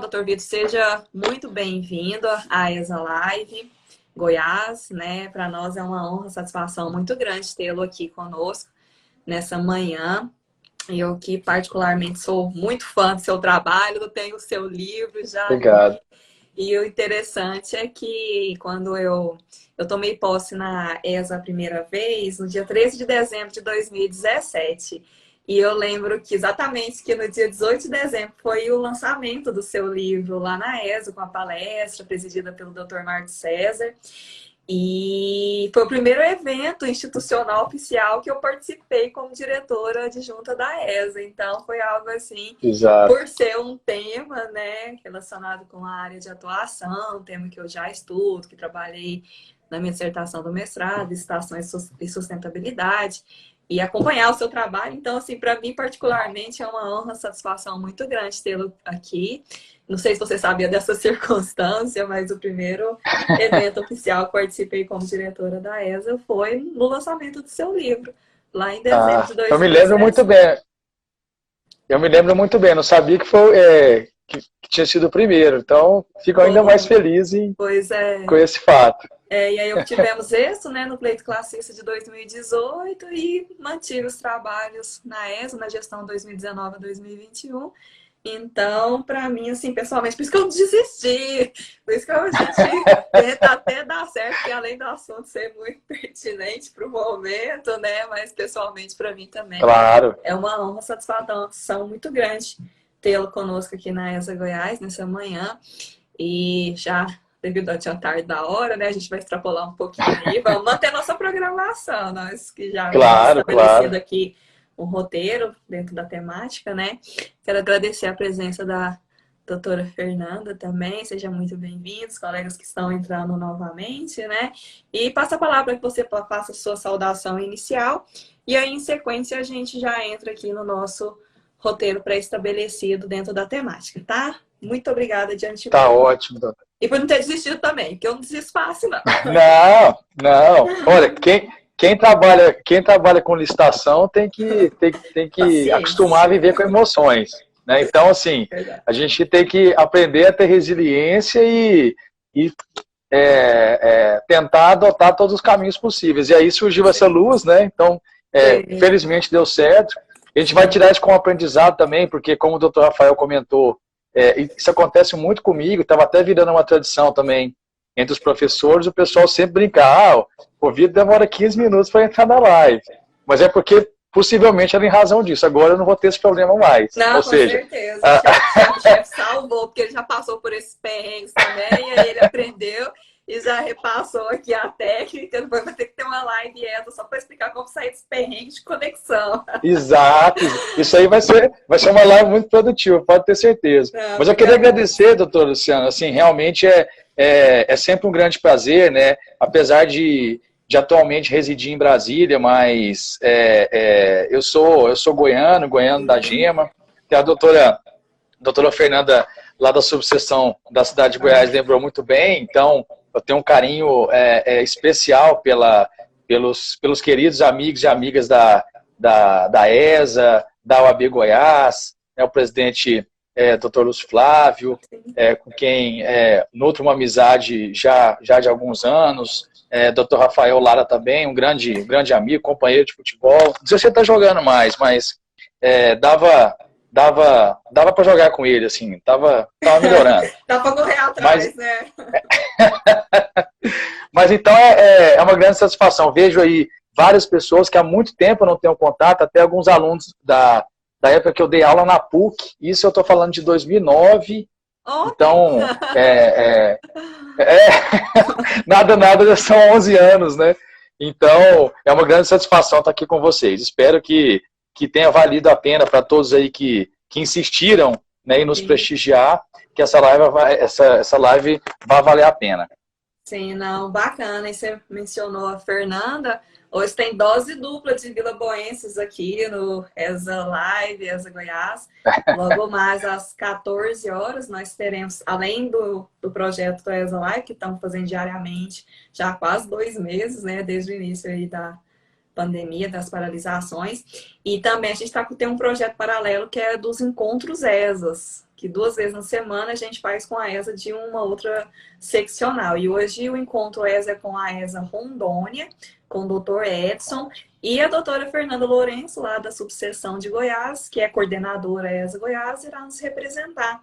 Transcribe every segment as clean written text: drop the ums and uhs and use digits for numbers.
doutor Vitor, seja muito bem-vindo à ESA Live Goiás, né? Para nós é uma honra, satisfação muito grande tê-lo aqui conosco nessa manhã. Eu que particularmente sou muito fã do seu trabalho, tenho o seu livro, já Obrigado. li. E o interessante é que quando eu tomei posse na ESA a primeira vez, no dia 13 de dezembro de 2017, e eu lembro que exatamente que no dia 18 de dezembro foi o lançamento do seu livro lá na ESA, com a palestra presidida pelo Dr. Marco César. E foi o primeiro evento institucional oficial que eu participei como diretora adjunta da ESA. Então, foi algo assim, Exato. por ser um tema, né, relacionado com a área de atuação, um tema que eu já estudo, que trabalhei na minha dissertação do mestrado, estação e sustentabilidade, e acompanhar o seu trabalho. Então, assim, para mim, particularmente, é uma honra, satisfação muito grande tê-lo aqui. Não sei se você sabia dessa circunstância, mas o primeiro evento oficial que participei como diretora da ESA foi no lançamento do seu livro, lá em dezembro Ah, de eu me lembro muito 2017. bem. Eu me lembro muito bem. Não sabia que foi que tinha sido o primeiro. Então, fico ainda mais Foi, feliz pois com é. esse fato. E aí obtivemos êxito, né, no pleito classista de 2018 e mantive os trabalhos na ESA, na gestão 2019 a 2021. Então, para mim, assim, pessoalmente, por isso que eu desisti, por isso que a gente tenta até dar certo, porque além do assunto ser muito pertinente para o momento, né, mas pessoalmente para mim também Claro. é uma honra, satisfação muito grande tê-lo conosco aqui na ESA Goiás nessa manhã. E já devido à tarde da hora, né? A gente vai extrapolar um pouquinho aí, vamos manter nossa programação, nós que já havíamos Claro, estabelecido claro. aqui um roteiro dentro da temática, né? Quero agradecer a presença da doutora Fernanda também, seja muito bem-vindos, colegas que estão entrando novamente, né? E passa a palavra que você faça a sua saudação inicial, e aí em sequência a gente já entra aqui no nosso roteiro pré-estabelecido dentro da temática, tá? Muito obrigada de Tá antemão. ótimo, doutor. E por não ter desistido também, porque eu não desisto fácil, não. Não, não. Olha, quem trabalha com licitação tem que acostumar a Paciência. viver com emoções, né? Então, assim, Verdade. a gente tem que aprender a ter resiliência e tentar adotar todos os caminhos possíveis. E aí surgiu essa luz, né? Então, Sim, felizmente deu certo. A gente vai sim. tirar isso como aprendizado também, porque como o doutor Rafael comentou, isso acontece muito comigo, estava até virando uma tradição também entre os professores, o pessoal sempre brinca, o vídeo demora 15 minutos para entrar na live. Mas é porque possivelmente era em razão disso. Agora eu não vou ter esse problema mais. Ou Não, com seja, certeza. O chefe salvou, porque ele já passou por esses perrengues também, e aí ele aprendeu e já repassou aqui a técnica. Depois vai ter que ter uma live essa só para explicar como sair dos perrengues de conexão. exato. Isso aí vai ser uma live muito produtiva, pode ter certeza. Não, Mas eu fica queria a Deus. agradecer, doutor Luciano, assim, realmente é sempre um grande prazer, né? Apesar de atualmente residir em Brasília, mas eu sou goiano da Gema. Tem a doutora Fernanda, lá da subseção da cidade de Goiás, lembrou muito bem, então eu tenho um carinho especial pelos queridos amigos e amigas da ESA, da OAB Goiás, o presidente Dr. Lúcio Flávio, com quem nutro uma amizade já de alguns anos, Dr. Rafael Lara também, um grande amigo, companheiro de futebol. Não sei se você está jogando mais, mas dava para jogar com ele, assim, tava melhorando. Dá para correr Mas, atrás, né? mas então é uma grande satisfação. Vejo aí várias pessoas que há muito tempo eu não tenho contato, até alguns alunos da época que eu dei aula na PUC, isso eu estou falando de 2009, Ontem. então nada, já são 11 anos, né? Então é uma grande satisfação estar aqui com vocês. Espero que tenha valido a pena para todos aí que insistiram, né, em nos Sim. prestigiar, que essa live vai valer a pena. Sim, não, bacana. E você mencionou a Fernanda. Hoje tem dose dupla de vilaboenses aqui no ESA Live, ESA Goiás. Logo mais às 14 horas, nós teremos, além do projeto do ESA Live, que estamos fazendo diariamente já há quase 2 meses, né? Desde o início aí da pandemia, das paralisações. E também a gente tem um projeto paralelo que é dos encontros ESAs. que 2 vezes na semana a gente faz com a ESA de uma outra seccional. E hoje o encontro ESA é com a ESA Rondônia, com o doutor Edson, e a doutora Fernanda Lourenço, lá da subseção de Goiás, que é coordenadora ESA Goiás, irá nos representar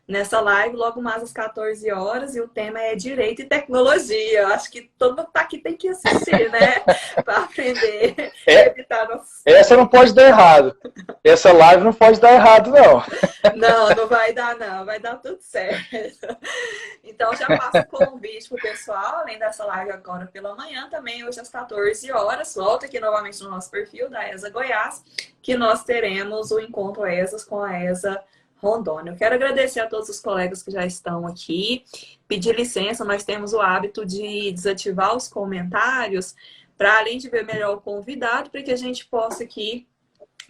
nessa live, logo mais às 14 horas, e o tema é Direito e Tecnologia. Eu acho que todo mundo tá aqui tem que assistir, né? Para aprender. Essa não pode dar errado. Essa live não pode dar errado, não. Não, não vai dar, não. Vai dar tudo certo. Então, já passo o convite para o pessoal, além dessa live agora pela manhã, também hoje às 14 horas, volta aqui novamente no nosso perfil da ESA Goiás, que nós teremos o encontro ESAs com a ESA Rondônia. Eu quero agradecer a todos os colegas que já estão aqui, pedir licença, nós temos o hábito de desativar os comentários, para além de ver melhor o convidado, para que a gente possa aqui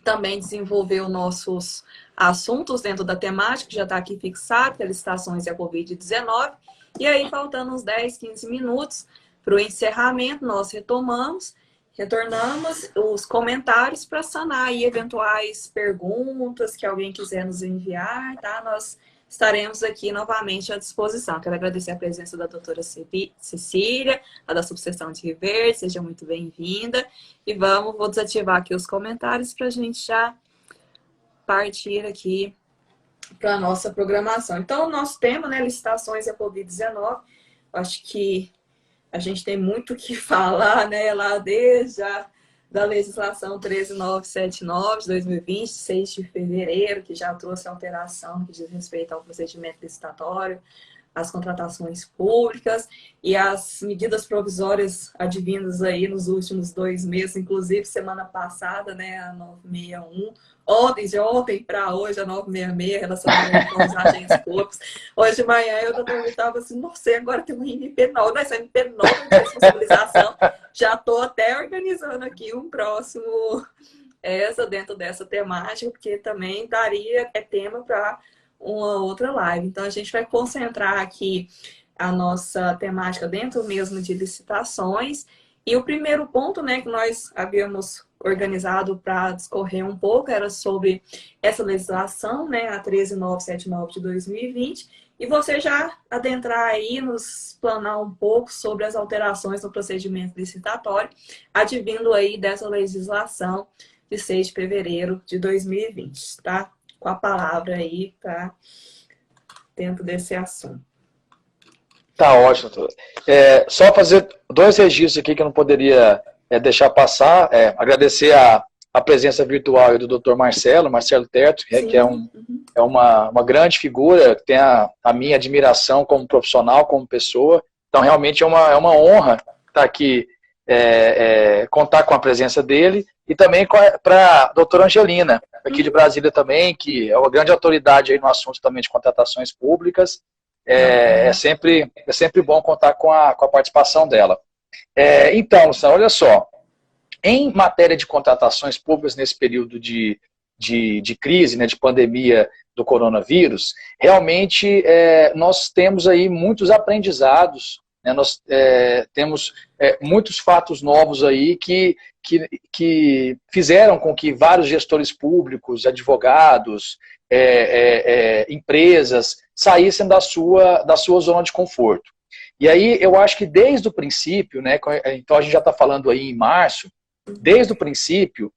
também desenvolver os nossos assuntos dentro da temática, que já está aqui fixado, que é licitações e a Covid-19. E aí, faltando uns 10, 15 minutos para o encerramento, nós retornamos os comentários para sanar aí eventuais perguntas que alguém quiser nos enviar, tá? Nós estaremos aqui novamente à disposição. Quero agradecer a presença da doutora Cecília, a da subseção de Rio Verde, seja muito bem-vinda. E vou desativar aqui os comentários para a gente já partir aqui para a nossa programação. Então, o nosso tema, né, licitações e a Covid-19, acho que a gente tem muito o que falar, né, lá desde da legislação 13979 de 2020, 6 de fevereiro, que já trouxe alteração que diz respeito ao procedimento licitatório, as contratações públicas e as medidas provisórias advindas aí nos últimos 2 meses, inclusive semana passada, né, a 961, de ontem para hoje, a 966, relacionada com os agentes públicos. Hoje de manhã eu estava assim, não sei, agora tem uma MP9, não, essa MP9 de responsabilização, já estou até organizando aqui um próximo dentro dessa temática, porque também daria tema para uma outra live. Então, a gente vai concentrar aqui a nossa temática dentro mesmo de licitações. E o primeiro ponto, né, que nós havíamos organizado para discorrer um pouco era sobre essa legislação, né, a 13979 de 2020. E você já adentrar aí, nos explanar um pouco sobre as alterações no procedimento licitatório, advindo aí dessa legislação de 6 de fevereiro de 2020, tá? Com a palavra aí para dentro desse assunto. Tá ótimo, doutora. Só fazer 2 registros aqui que eu não poderia deixar passar. Agradecer a presença virtual do doutor Marcelo Terto, que é uma grande figura, que tem a minha admiração como profissional, como pessoa. Então, realmente é uma honra estar aqui, contar com a presença dele, e também para a doutora Angelina, aqui de Brasília também, que é uma grande autoridade aí no assunto também de contratações públicas. É sempre bom contar com a participação dela. Então, olha só, em matéria de contratações públicas nesse período de crise, né, de pandemia do coronavírus, realmente nós temos aí muitos aprendizados, né, nós temos muitos fatos novos aí que fizeram com que vários gestores públicos, advogados, empresas saíssem da sua zona de conforto. E aí eu acho que desde o princípio, né, então a gente já está falando aí em março, desde o princípio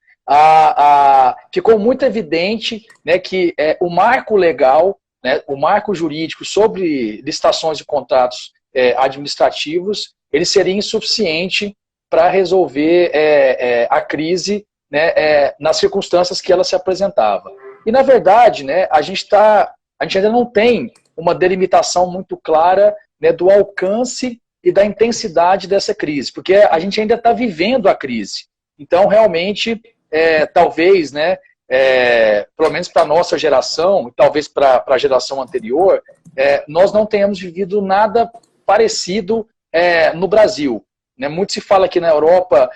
ficou muito evidente, né, que o marco legal, né, o marco jurídico sobre licitações e contratos administrativos, ele seria insuficiente para resolver a crise, né, nas circunstâncias que ela se apresentava. E, na verdade, né, a gente ainda não tem uma delimitação muito clara, né, do alcance e da intensidade dessa crise, porque a gente ainda está vivendo a crise. Então, realmente, talvez, né, pelo menos para a nossa geração, e talvez para a geração anterior, nós não tenhamos vivido nada parecido no Brasil. Né? Muito se fala que na Europa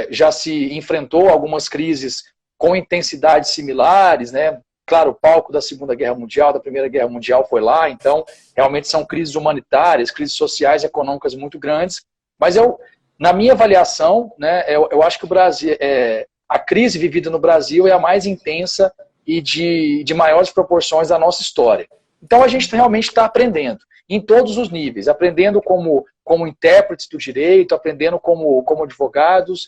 já se enfrentou algumas crises com intensidades similares, né? Claro, o palco da Segunda Guerra Mundial, da Primeira Guerra Mundial foi lá, então realmente são crises humanitárias, crises sociais e econômicas muito grandes, mas na minha avaliação, né, eu acho que o Brasil, a crise vivida no Brasil é a mais intensa e de maiores proporções da nossa história. Então a gente realmente está aprendendo, em todos os níveis, aprendendo como intérpretes do direito, aprendendo como advogados,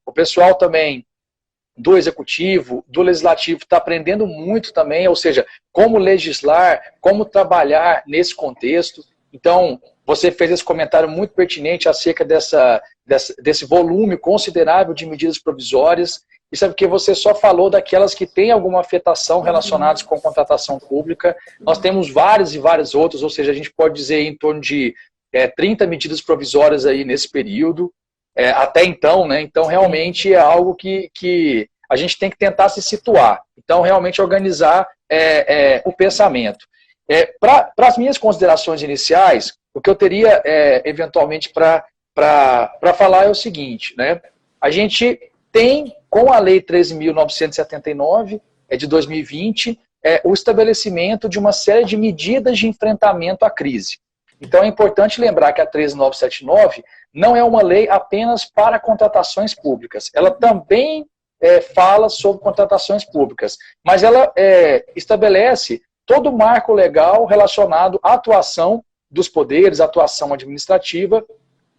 o pessoal também do executivo, do legislativo está aprendendo muito também, ou seja, como legislar, como trabalhar nesse contexto. Então, você fez esse comentário muito pertinente acerca desse volume considerável de medidas provisórias. Isso é porque você só falou daquelas que têm alguma afetação relacionadas com contratação pública. Nós temos várias e várias outras, ou seja, a gente pode dizer em torno de 30 medidas provisórias aí nesse período, até então, né? Então, realmente é algo que a gente tem que tentar se situar. Então, realmente organizar o pensamento. Para as minhas considerações iniciais, o que eu teria, eventualmente, para falar é o seguinte, né? A gente tem, com a Lei 13.979, de 2020, o estabelecimento de uma série de medidas de enfrentamento à crise. Então é importante lembrar que a 13.979 não é uma lei apenas para contratações públicas. Ela também fala sobre contratações públicas, mas ela estabelece todo o marco legal relacionado à atuação dos poderes, à atuação administrativa,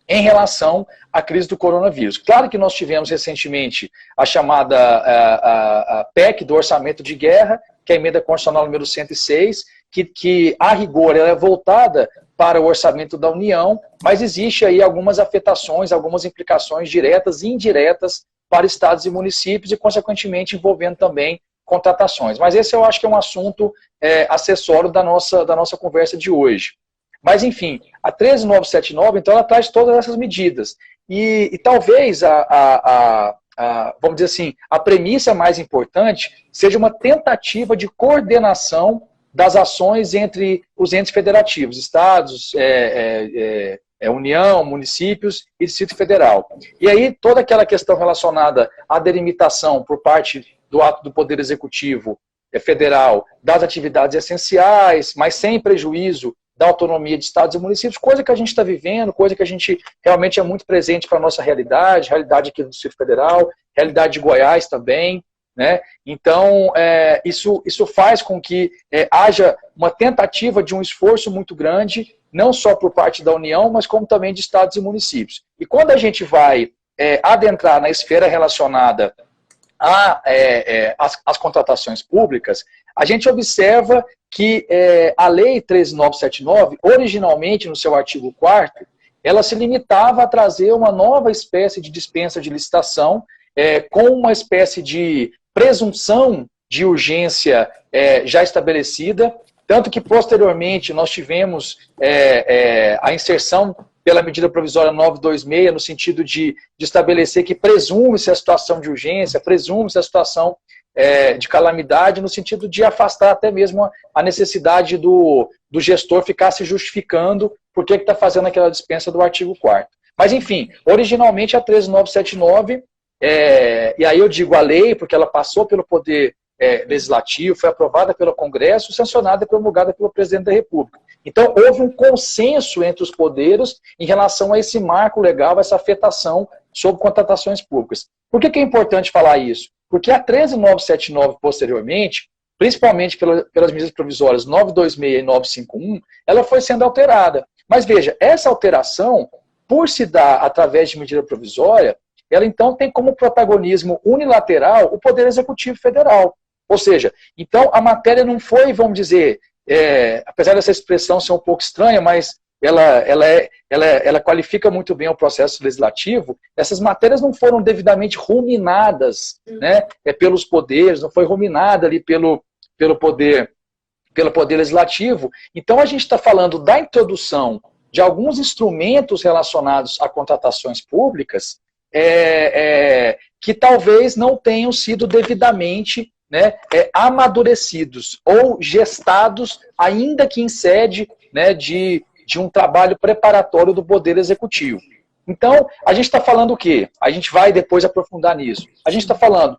em relação à crise do coronavírus. Claro que nós tivemos recentemente a chamada a PEC do orçamento de guerra, que é a emenda constitucional número 106, que a rigor ela é voltada para o orçamento da União, mas existe aí algumas afetações, algumas implicações diretas e indiretas para estados e municípios e, consequentemente, envolvendo também contratações. Mas esse eu acho que é um assunto acessório da nossa conversa de hoje. Mas, enfim, a 13.979, então, ela traz todas essas medidas. E talvez, vamos dizer assim, a premissa mais importante seja uma tentativa de coordenação das ações entre os entes federativos, estados, União, municípios e Distrito Federal. E aí, toda aquela questão relacionada à delimitação por parte do ato do Poder Executivo Federal das atividades essenciais, mas sem prejuízo da autonomia de estados e municípios, coisa que a gente está vivendo, coisa que a gente realmente é muito presente para a nossa realidade aqui do Distrito Federal, realidade de Goiás também, né? Então, isso faz com que haja uma tentativa de um esforço muito grande, não só por parte da União, mas como também de estados e municípios. E quando a gente vai adentrar na esfera relacionada às contratações públicas, a gente observa que a Lei 13.979, originalmente no seu artigo 4º, ela se limitava a trazer uma nova espécie de dispensa de licitação, com uma espécie de presunção de urgência já estabelecida, tanto que posteriormente nós tivemos a inserção pela medida provisória 926, no sentido de estabelecer que presume-se a situação de urgência, presume-se a situação de calamidade, no sentido de afastar até mesmo a necessidade do gestor ficar se justificando por que está fazendo aquela dispensa do artigo 4º. Mas, enfim, originalmente a 13.979, e aí eu digo a lei, porque ela passou pelo Poder Legislativo, foi aprovada pelo Congresso, sancionada e promulgada pelo Presidente da República. Então, houve um consenso entre os poderes em relação a esse marco legal, essa afetação sobre contratações públicas. Por que é importante falar isso? Porque a 13.979, posteriormente, principalmente pelas medidas provisórias 926 e 951, ela foi sendo alterada. Mas veja, essa alteração, por se dar através de medida provisória, ela então tem como protagonismo unilateral o Poder Executivo Federal. Ou seja, então a matéria não foi, vamos dizer, apesar dessa expressão ser um pouco estranha, mas ela qualifica muito bem o processo legislativo, essas matérias não foram devidamente ruminadas, né, pelos poderes, não foi ruminada ali pelo poder legislativo. Então a gente está falando da introdução de alguns instrumentos relacionados a contratações públicas que talvez não tenham sido devidamente, né, amadurecidos ou gestados, ainda que em sede, né, de um trabalho preparatório do Poder Executivo. Então, a gente está falando o quê? A gente vai depois aprofundar nisso. A gente está falando,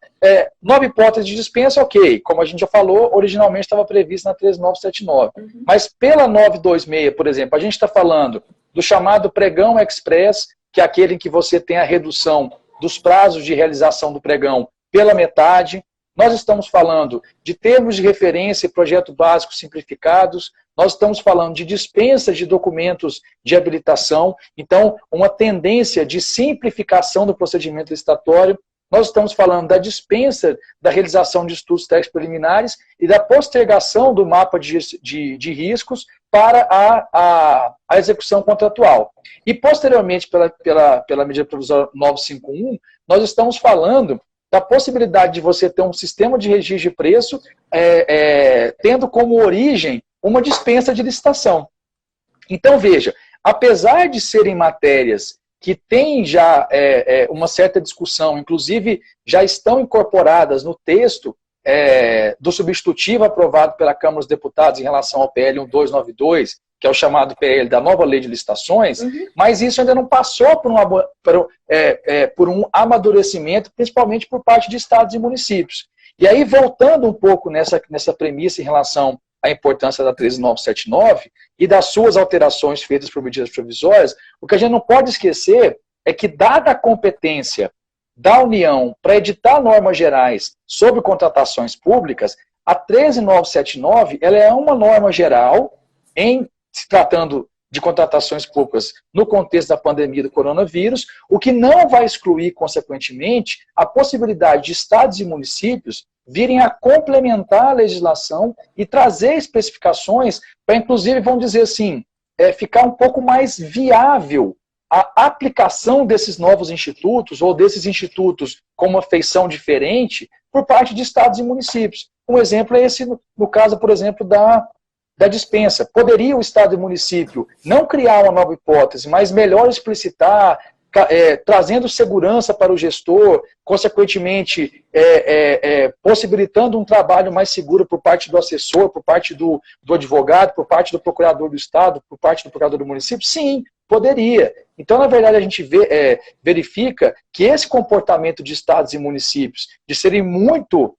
nova hipótese de dispensa, ok. Como a gente já falou, originalmente estava previsto na 13.979. Mas pela 926, por exemplo, a gente está falando do chamado pregão express, que é aquele em que você tem a redução dos prazos de realização do pregão pela metade. nós estamos falando de termos de referência e projeto básico simplificados, nós estamos falando de dispensas de documentos de habilitação, então, uma tendência de simplificação do procedimento licitatório. Nós estamos falando da dispensa da realização de estudos técnicos preliminares e da postergação do mapa de riscos para a execução contratual. E, posteriormente, pela medida provisória 951, nós estamos falando da possibilidade de você ter um sistema de registro de preço tendo como origem uma dispensa de licitação. Então, veja, apesar de serem matérias que têm já uma certa discussão, inclusive já estão incorporadas no texto do substitutivo aprovado pela Câmara dos Deputados em relação ao PL 1292, que é o chamado PL da nova lei de licitações, mas isso ainda não passou por um amadurecimento, principalmente por parte de estados e municípios. E aí, voltando um pouco nessa premissa em relação à importância da 13979 e das suas alterações feitas por medidas provisórias, o que a gente não pode esquecer é que, dada a competência da União para editar normas gerais sobre contratações públicas, a 13979 ela é uma norma geral em se tratando de contratações públicas no contexto da pandemia do coronavírus, o que não vai excluir, consequentemente, a possibilidade de estados e municípios virem a complementar a legislação e trazer especificações para, inclusive, vamos dizer assim, ficar um pouco mais viável a aplicação desses novos institutos, ou desses institutos com uma feição diferente, por parte de estados e municípios. Um exemplo é esse, no caso, por exemplo, da dispensa. Poderia o Estado e o município não criar uma nova hipótese, mas melhor explicitar, trazendo segurança para o gestor, consequentemente, possibilitando um trabalho mais seguro por parte do assessor, por parte do advogado, por parte do procurador do Estado, por parte do procurador do município? Sim, poderia. Então, na verdade, a gente verifica que esse comportamento de estados e municípios, de serem muito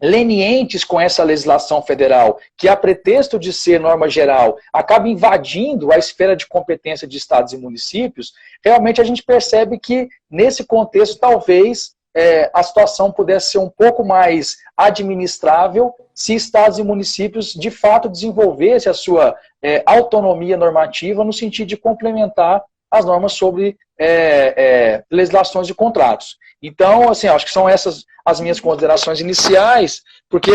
lenientes com essa legislação federal, que a pretexto de ser norma geral, acaba invadindo a esfera de competência de estados e municípios, realmente a gente percebe que, nesse contexto, talvez a situação pudesse ser um pouco mais administrável se estados e municípios, de fato, desenvolvessem a sua autonomia normativa no sentido de complementar as normas sobre legislações de contratos. Então, assim, acho que são essas as minhas considerações iniciais, porque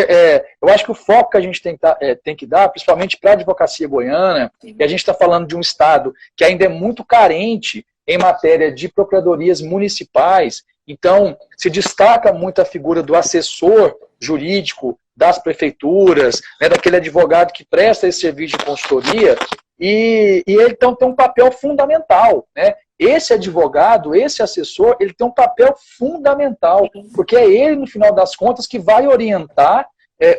eu acho que o foco que a gente tem que dar, principalmente para a advocacia goiana, e a gente está falando de um estado que ainda é muito carente em matéria de procuradorias municipais, então se destaca muito a figura do assessor jurídico das prefeituras, né, daquele advogado que presta esse serviço de consultoria, e ele então tem um papel fundamental, né? Esse advogado, esse assessor, ele tem um papel fundamental, porque é ele, no final das contas, que vai orientar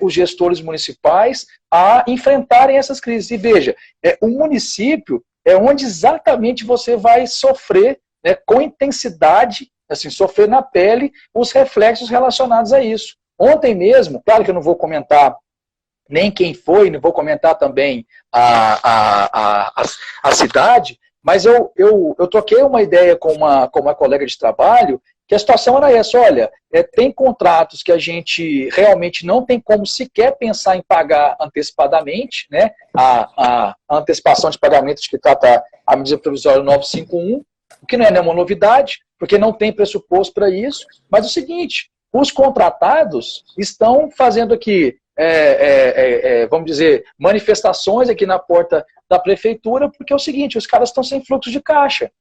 os gestores municipais a enfrentarem essas crises. E veja, o município é onde exatamente você vai sofrer, né, com intensidade, assim, sofrer na pele os reflexos relacionados a isso. Ontem mesmo, claro que eu não vou comentar nem quem foi, não vou comentar também a cidade, mas eu troquei uma ideia com uma colega de trabalho, que a situação era essa: olha, tem contratos que a gente realmente não tem como sequer pensar em pagar antecipadamente, né? A antecipação de pagamento de que trata a medida provisória 951, o que não é nenhuma novidade, porque não tem pressuposto para isso, mas é o seguinte, os contratados estão fazendo aqui, vamos dizer, manifestações aqui na porta da prefeitura, porque é o seguinte, os caras estão sem fluxo de caixa.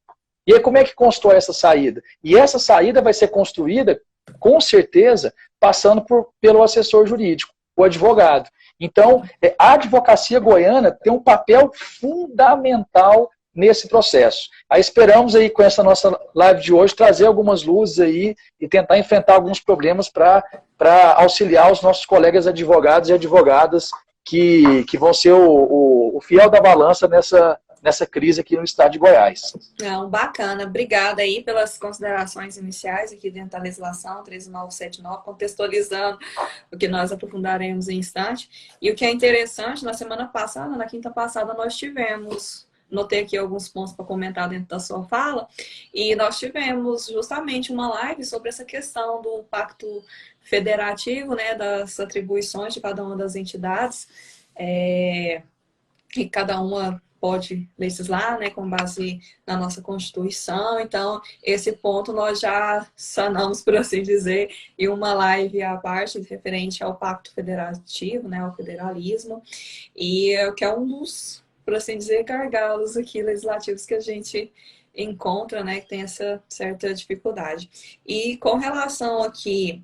E aí como é que constrói essa saída? E essa saída vai ser construída, com certeza, passando pelo assessor jurídico, o advogado. Então, a advocacia goiana tem um papel fundamental nesse processo. Aí esperamos aí, com essa nossa live de hoje, trazer algumas luzes aí e tentar enfrentar alguns problemas para auxiliar os nossos colegas advogados e advogadas que vão ser o fiel da balança nessa crise aqui no estado de Goiás. Não, bacana. Obrigada aí pelas considerações iniciais aqui dentro da legislação 13979, contextualizando o que nós aprofundaremos em instante. E o que é interessante, na semana passada, na quinta passada, nós tivemos notei aqui alguns pontos para comentar dentro da sua fala, e nós tivemos justamente uma live sobre essa questão do pacto federativo, né, das atribuições de cada uma das entidades, e cada uma pode legislar, né, com base na nossa Constituição. Então, esse ponto nós já sanamos, por assim dizer, em uma live à parte referente ao Pacto Federativo, né, ao federalismo, e que é um dos, por assim dizer, gargalos aqui legislativos que a gente encontra, né, que tem essa certa dificuldade. E com relação aqui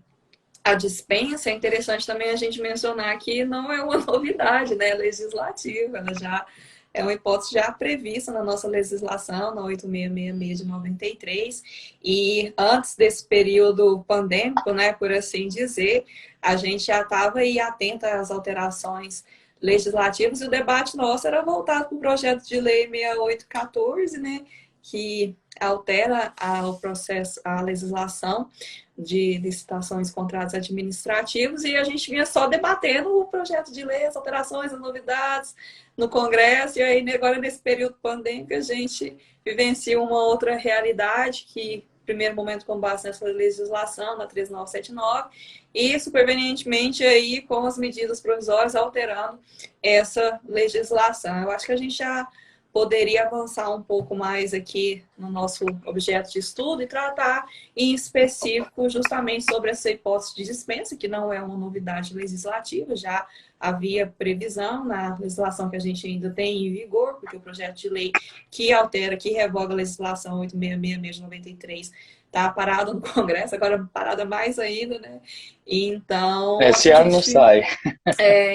à dispensa, é interessante também a gente mencionar que não é uma novidade, né, legislativa, ela já é uma hipótese já prevista na nossa legislação, na 8666 de 93, e antes desse período pandêmico, né, por assim dizer, a gente já estava aí atenta às alterações legislativas, e o debate nosso era voltado para o projeto de lei 6814, né, que altera o processo, a legislação de licitações e contratos administrativos, e a gente vinha só debatendo o projeto de lei, as alterações, as novidades no Congresso, e aí agora nesse período pandêmico a gente vivencia uma outra realidade que, no primeiro momento, com base nessa legislação, na 13979, e supervenientemente aí com as medidas provisórias alterando essa legislação. Eu acho que a gente já poderia avançar um pouco mais aqui no nosso objeto de estudo e tratar em específico justamente sobre essa hipótese de dispensa, que não é uma novidade legislativa, já havia previsão na legislação que a gente ainda tem em vigor, porque o projeto de lei que altera, que revoga a legislação 8666 de 93 está parado no Congresso, agora parada mais ainda, né? Então, esse ano não sai.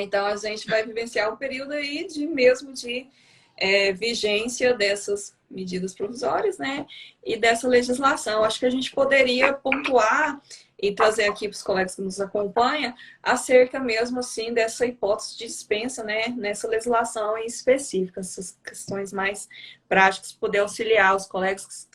Então a gente vai vivenciar um período aí de vigência dessas medidas provisórias, né, e dessa legislação. Acho que a gente poderia pontuar e trazer aqui para os colegas que nos acompanham acerca mesmo assim dessa hipótese de dispensa, né, nessa legislação em específico, essas questões mais práticas, poder auxiliar os colegas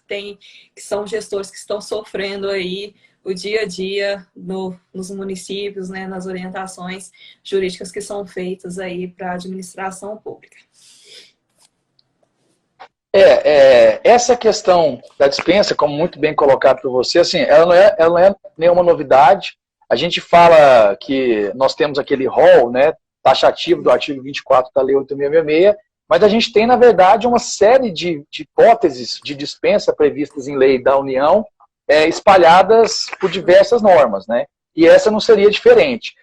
que são gestores que estão sofrendo aí o dia a dia nos municípios, né, nas orientações jurídicas que são feitas aí para a administração pública. Essa questão da dispensa, como muito bem colocado por você, assim, ela não é nenhuma novidade. A gente fala que nós temos aquele rol, né, taxativo do artigo 24 da Lei 8666, mas a gente tem, na verdade, uma série de hipóteses de dispensa previstas em lei da União, espalhadas por diversas normas, né? E essa não seria diferente.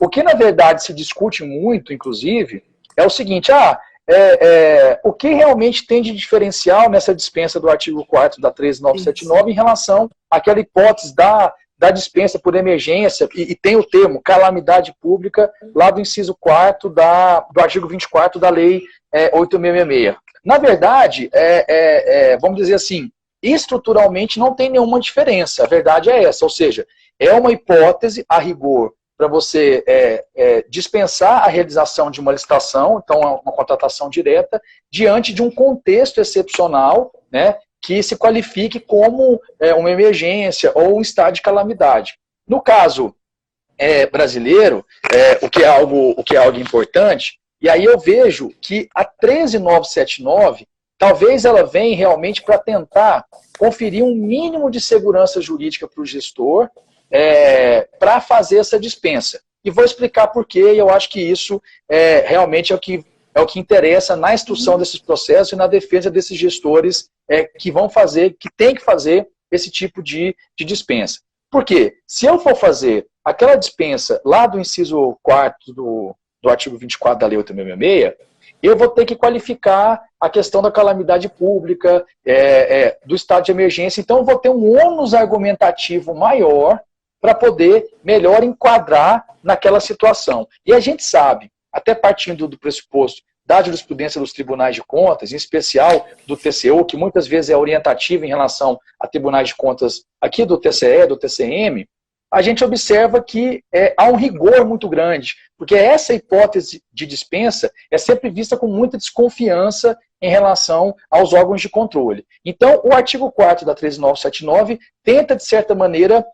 O que, na verdade, se discute muito, inclusive, é o seguinte: o que realmente tem de diferencial nessa dispensa do artigo 4º da 13979 em relação àquela hipótese da dispensa por emergência, e tem o termo calamidade pública, lá do inciso 4º do artigo 24 da Lei 8666. Na verdade, vamos dizer assim, estruturalmente não tem nenhuma diferença, a verdade é essa, ou seja, é uma hipótese, a rigor, para você dispensar a realização de uma licitação, então uma contratação direta, diante de um contexto excepcional, né, que se qualifique como uma emergência ou um estado de calamidade. No caso brasileiro, o que é algo importante, e aí eu vejo que a 13979, talvez ela venha realmente para tentar conferir um mínimo de segurança jurídica para o gestor, para fazer essa dispensa. E vou explicar por quê, e eu acho que isso realmente é o que interessa na instrução desses processos e na defesa desses gestores que têm que fazer esse tipo de dispensa. Por quê? Se eu for fazer aquela dispensa lá do inciso 4º do artigo 24 da Lei 8666, eu vou ter que qualificar a questão da calamidade pública, do estado de emergência, então eu vou ter um ônus argumentativo maior para poder melhor enquadrar naquela situação. E a gente sabe, até partindo do pressuposto da jurisprudência dos tribunais de contas, em especial do TCU, que muitas vezes é orientativo em relação a tribunais de contas aqui do TCE, do TCM, a gente observa que há um rigor muito grande, porque essa hipótese de dispensa é sempre vista com muita desconfiança em relação aos órgãos de controle. Então, o artigo 4º da 13979 tenta, de certa maneira,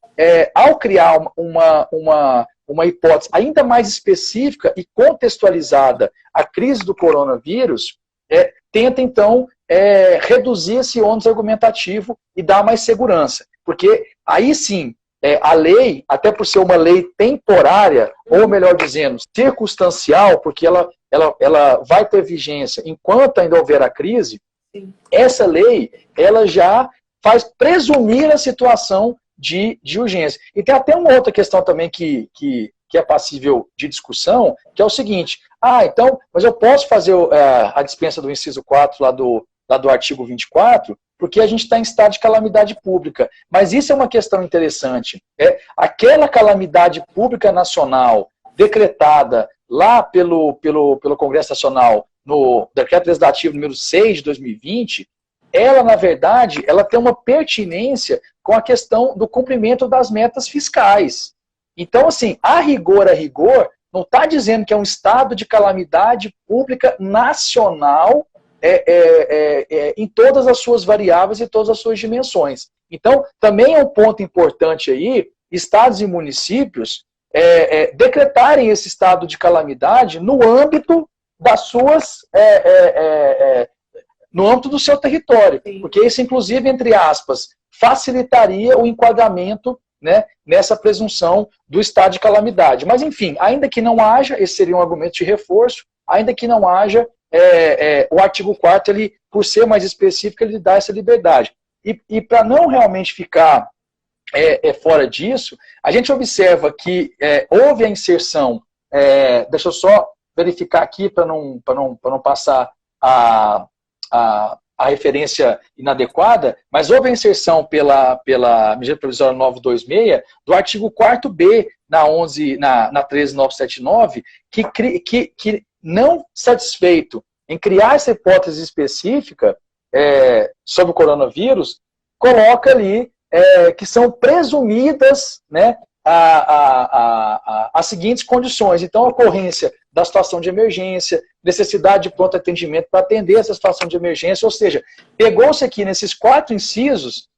ao criar uma hipótese ainda mais específica e contextualizada à crise do coronavírus, tenta, então, reduzir esse ônus argumentativo e dar mais segurança. Porque aí sim, a lei, até por ser uma lei temporária, ou melhor dizendo, circunstancial, porque ela vai ter vigência enquanto ainda houver a crise, essa lei, ela já faz presumir a situação de urgência. E tem até uma outra questão também que é passível de discussão, que é o seguinte, então, mas eu posso fazer a dispensa do inciso 4 lá do artigo 24, porque a gente está em estado de calamidade pública. Mas isso é uma questão interessante. Aquela calamidade pública nacional decretada lá pelo Congresso Nacional no Decreto Legislativo número 6 de 2020, ela, na verdade, ela tem uma pertinência com a questão do cumprimento das metas fiscais. Então, assim, a rigor, não está dizendo que é um estado de calamidade pública nacional em todas as suas variáveis e todas as suas dimensões. Então, também é um ponto importante aí, estados e municípios decretarem esse estado de calamidade no âmbito das suas... no âmbito do seu território. Sim. Porque isso, inclusive, entre aspas, facilitaria o enquadramento, né, nessa presunção do estado de calamidade. Mas, enfim, ainda que não haja, esse seria um argumento de reforço, ainda que não haja, o artigo 4º, ele, por ser mais específico, ele dá essa liberdade. E para não realmente ficar fora disso, a gente observa que houve a inserção, deixa eu só verificar aqui para não passar a referência inadequada, mas houve a inserção pela medida provisória 926 do artigo 4º na 13979, que não satisfeito em criar essa hipótese específica sobre o coronavírus, coloca ali que são presumidas, né, as seguintes condições. Então, a ocorrência da situação de emergência, necessidade de pronto atendimento para atender essa situação de emergência, ou seja, pegou-se aqui nesses 4 incisos,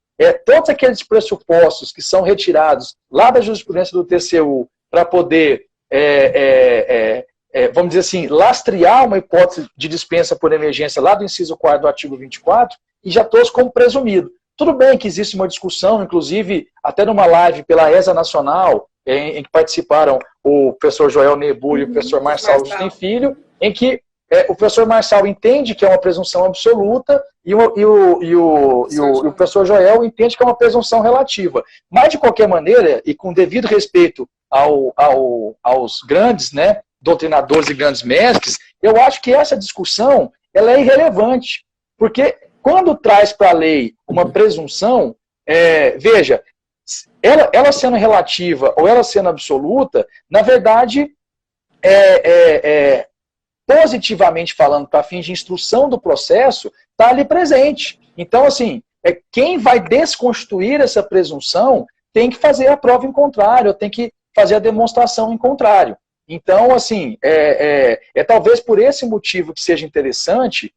todos aqueles pressupostos que são retirados lá da jurisprudência do TCU para poder, vamos dizer assim, lastrear uma hipótese de dispensa por emergência lá do inciso 4 do artigo 24, e já todos como presumido. Tudo bem que existe uma discussão, inclusive até numa live pela ESA Nacional, em que participaram o professor Joel Nebu e o professor Marçal Justin Filho, em que o professor Marçal entende que é uma presunção absoluta e o professor Joel entende que é uma presunção relativa. Mas, de qualquer maneira, e com devido respeito aos grandes, né, doutrinadores e grandes mestres, eu acho que essa discussão ela é irrelevante, porque quando traz para a lei uma presunção, veja, ela sendo relativa ou ela sendo absoluta, na verdade, positivamente falando, para fins de instrução do processo, está ali presente. Então, assim, quem vai desconstruir essa presunção tem que fazer a prova em contrário, tem que fazer a demonstração em contrário. Então, assim, talvez por esse motivo que seja interessante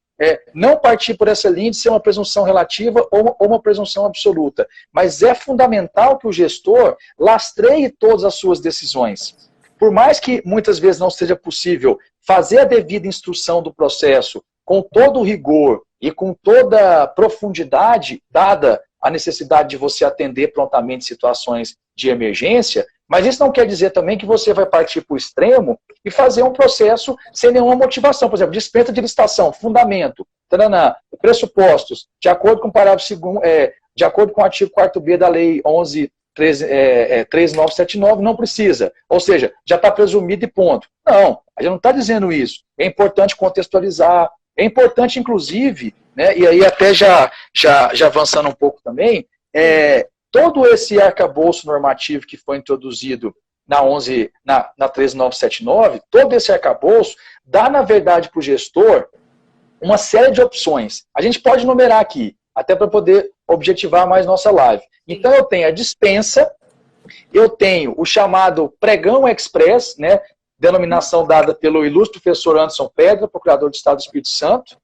não partir por essa linha de ser uma presunção relativa ou uma presunção absoluta. Mas é fundamental que o gestor lastreie todas as suas decisões. Por mais que muitas vezes não seja possível fazer a devida instrução do processo com todo o rigor e com toda a profundidade, dada a necessidade de você atender prontamente situações de emergência, mas isso não quer dizer também que você vai partir para o extremo e fazer um processo sem nenhuma motivação. Por exemplo, dispensa de licitação, fundamento, pressupostos, de acordo com o parágrafo 2º, de acordo com o artigo 4º da Lei 11.3979, não precisa. Ou seja, já está presumido e ponto. Não, a gente não está dizendo isso. É importante contextualizar, é importante, inclusive, né, e aí até já avançando um pouco também, todo esse arcabouço normativo que foi introduzido na 13979, todo esse arcabouço dá, na verdade, para o gestor uma série de opções. A gente pode numerar aqui, até para poder objetivar mais nossa live. Então, eu tenho a dispensa, eu tenho o chamado pregão express, né, denominação dada pelo ilustre professor Anderson Pedra, procurador de Estado do Espírito Santo.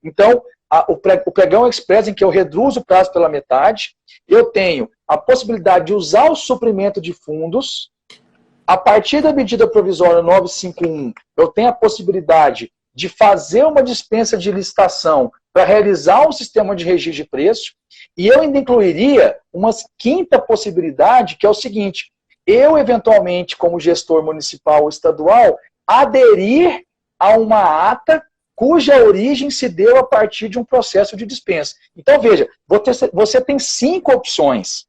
Então, o pregão express, em que eu reduzo o prazo pela metade, eu tenho a possibilidade de usar o suprimento de fundos. A partir da medida provisória 951, eu tenho a possibilidade de fazer uma dispensa de licitação para realizar um sistema de registro de preço, e eu ainda incluiria uma quinta possibilidade, que é o seguinte: eu, eventualmente, como gestor municipal ou estadual, aderir a uma ata cuja origem se deu a partir de um processo de dispensa. Então, veja, você tem 5 opções.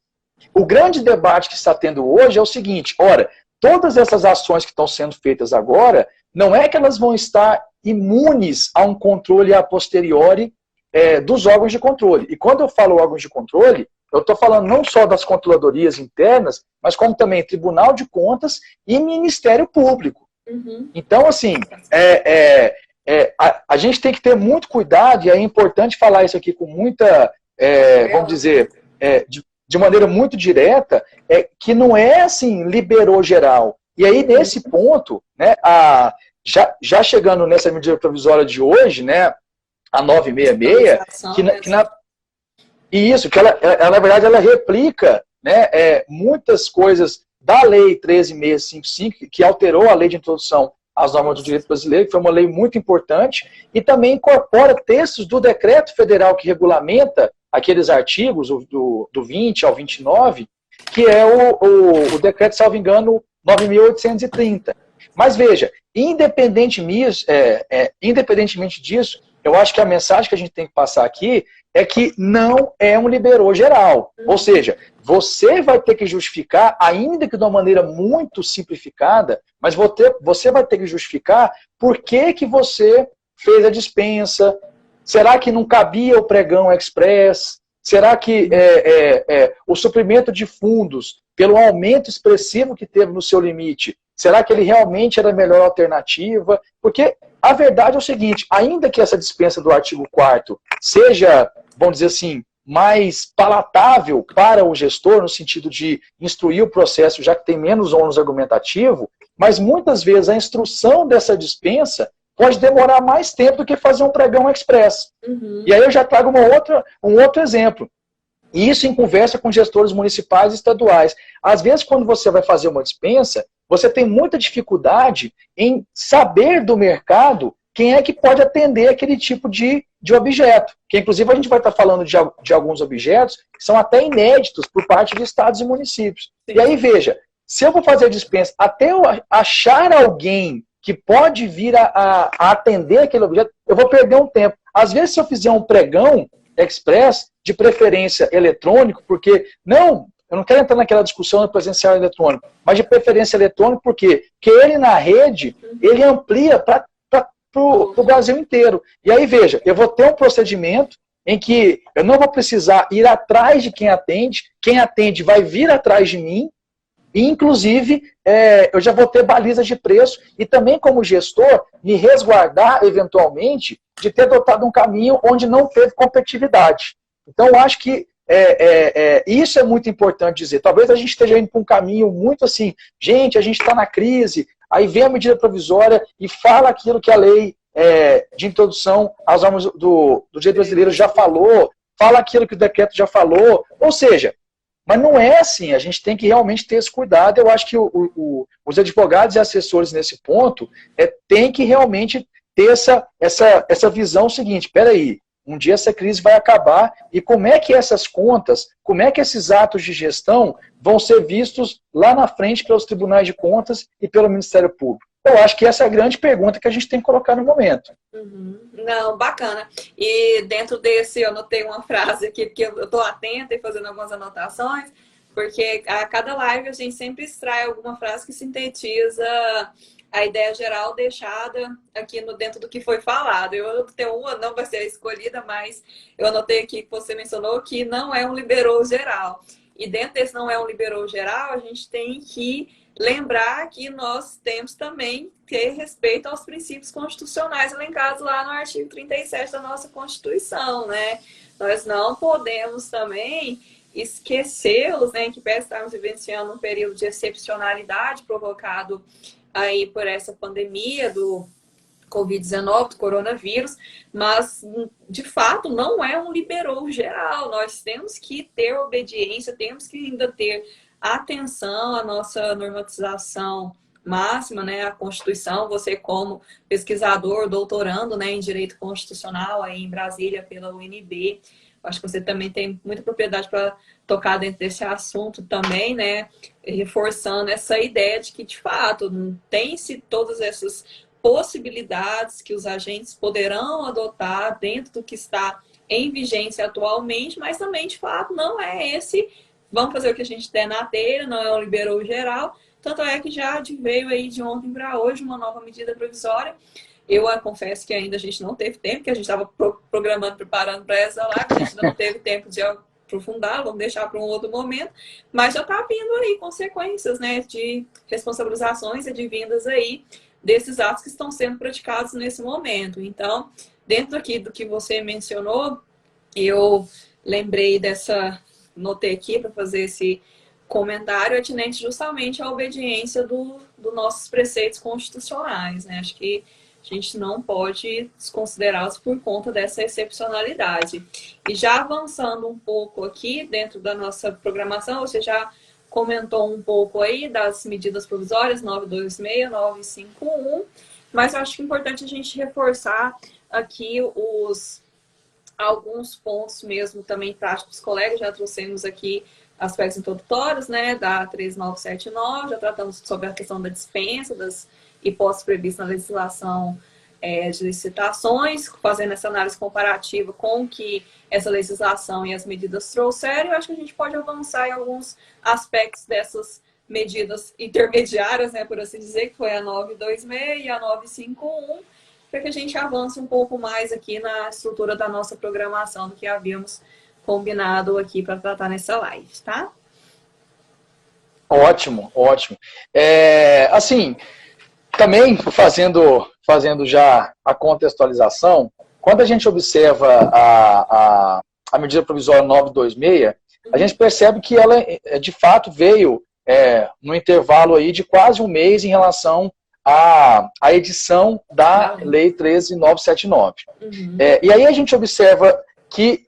O grande debate que está tendo hoje é o seguinte: ora, todas essas ações que estão sendo feitas agora, não é que elas vão estar imunes a um controle a posteriori dos órgãos de controle. E quando eu falo órgãos de controle, eu estou falando não só das controladorias internas, mas como também Tribunal de Contas e Ministério Público. Uhum. Então, assim, a gente tem que ter muito cuidado, e é importante falar isso aqui com muita, vamos dizer, de maneira muito direta, que não é assim, liberou geral. E aí, nesse ponto, né, já chegando nessa medida provisória de hoje, né, a 966, que ela, na verdade, ela replica, né, muitas coisas da Lei 13.655, que alterou a Lei de Introdução às Normas do Direito Brasileiro, que foi uma lei muito importante, e também incorpora textos do Decreto Federal que regulamenta aqueles artigos, do 20 ao 29, que é o decreto, salvo engano, 9.830. Mas veja, independentemente disso, eu acho que a mensagem que a gente tem que passar aqui é que não é um liberou geral. Ou seja, você vai ter que justificar, ainda que de uma maneira muito simplificada, mas você vai ter que justificar por que você fez a dispensa. Será que não cabia o pregão express? Será que o suprimento de fundos, pelo aumento expressivo que teve no seu limite, será que ele realmente era a melhor alternativa? Porque a verdade é o seguinte: ainda que essa dispensa do artigo 4º seja, vamos dizer assim, mais palatável para o gestor, no sentido de instruir o processo, já que tem menos ônus argumentativo, mas muitas vezes a instrução dessa dispensa pode demorar mais tempo do que fazer um pregão express. Uhum. E aí eu já trago um outro exemplo. E isso em conversa com gestores municipais e estaduais. Às vezes, quando você vai fazer uma dispensa, você tem muita dificuldade em saber do mercado quem é que pode atender aquele tipo de objeto. Que, inclusive, a gente vai estar falando de alguns objetos que são até inéditos por parte de estados e municípios. Sim. E aí, veja, se eu vou fazer a dispensa, até eu achar alguém que pode vir a atender aquele objeto, eu vou perder um tempo. Às vezes, se eu fizer um pregão express, de preferência eletrônico, porque eu não quero entrar naquela discussão do presencial eletrônico, mas de preferência eletrônico, porque ele na rede, ele amplia para o Brasil inteiro. E aí, veja, eu vou ter um procedimento em que eu não vou precisar ir atrás de quem atende vai vir atrás de mim, e, inclusive, eu já vou ter balizas de preço e também, como gestor, me resguardar, eventualmente, de ter adotado um caminho onde não teve competitividade. Então, eu acho que isso é muito importante dizer. Talvez a gente esteja indo para um caminho muito assim, gente, a gente está na crise, aí vem a medida provisória e fala aquilo que a lei de introdução às normas do direito brasileiro já falou, fala aquilo que o decreto já falou, ou seja, mas não é assim, a gente tem que realmente ter esse cuidado. Eu acho que os advogados e assessores nesse ponto têm que realmente ter essa visão seguinte: espera aí, um dia essa crise vai acabar e como é que essas contas, como é que esses atos de gestão vão ser vistos lá na frente pelos tribunais de contas e pelo Ministério Público? Eu acho que essa é a grande pergunta que a gente tem que colocar no momento. Uhum. Não, bacana. E dentro desse, eu anotei uma frase aqui, porque eu estou atenta e fazendo algumas anotações, porque a cada live a gente sempre extrai alguma frase que sintetiza a ideia geral deixada aqui dentro do que foi falado. Eu tenho uma, não vai ser a escolhida, mas eu anotei aqui que você mencionou que não é um liberou geral. E dentro desse não é um liberou geral, a gente tem que lembrar que nós temos também que ter respeito aos princípios constitucionais elencados lá no artigo 37 da nossa Constituição, né? Nós não podemos também esquecê-los, né, que estamos vivenciando um período de excepcionalidade provocado aí por essa pandemia do Covid-19, do coronavírus, mas, de fato, não é um liberou geral. Nós temos que ter obediência, temos que ainda ter atenção à nossa normatização máxima, né, a Constituição, você como pesquisador, doutorando, né, em Direito Constitucional aí em Brasília pela UNB, acho que você também tem muita propriedade para tocar dentro desse assunto também, né, reforçando essa ideia de que, de fato, tem-se todas essas possibilidades que os agentes poderão adotar dentro do que está em vigência atualmente, mas também, de fato, não é esse, vamos fazer o que a gente der na telha, não é o liberou geral. Tanto é que já veio aí de ontem para hoje uma nova medida provisória. Eu confesso que ainda a gente não teve tempo, que a gente estava programando, preparando para essa live, a gente ainda não teve tempo de aprofundar, vamos deixar para um outro momento, mas já está vindo aí consequências, né, de responsabilizações advindas aí desses atos que estão sendo praticados nesse momento. Então, dentro aqui do que você mencionou, eu lembrei notei aqui para fazer esse comentário atinente justamente à obediência dos nossos preceitos constitucionais, né? Acho que a gente não pode desconsiderá-los por conta dessa excepcionalidade. E já avançando um pouco aqui dentro da nossa programação, você já comentou um pouco aí das medidas provisórias 926, 951, mas eu acho que é importante a gente reforçar aqui alguns pontos mesmo também práticos. Os colegas já trouxemos aqui aspectos introdutórios, né, da 13979, já tratamos sobre a questão da dispensa, das hipóteses previstas na legislação de licitações, fazendo essa análise comparativa com o que essa legislação e as medidas trouxeram. Eu acho que a gente pode avançar em alguns aspectos dessas medidas intermediárias, né, por assim dizer, que foi a 926 e a 951, para que a gente avance um pouco mais aqui na estrutura da nossa programação do que havíamos combinado aqui para tratar nessa live, tá? Ótimo, ótimo. Assim, também fazendo já a contextualização, quando a gente observa a medida provisória 926, a gente percebe que ela, de fato, veio no intervalo aí de quase um mês em relação à edição da Lei 13.979. E aí a gente observa que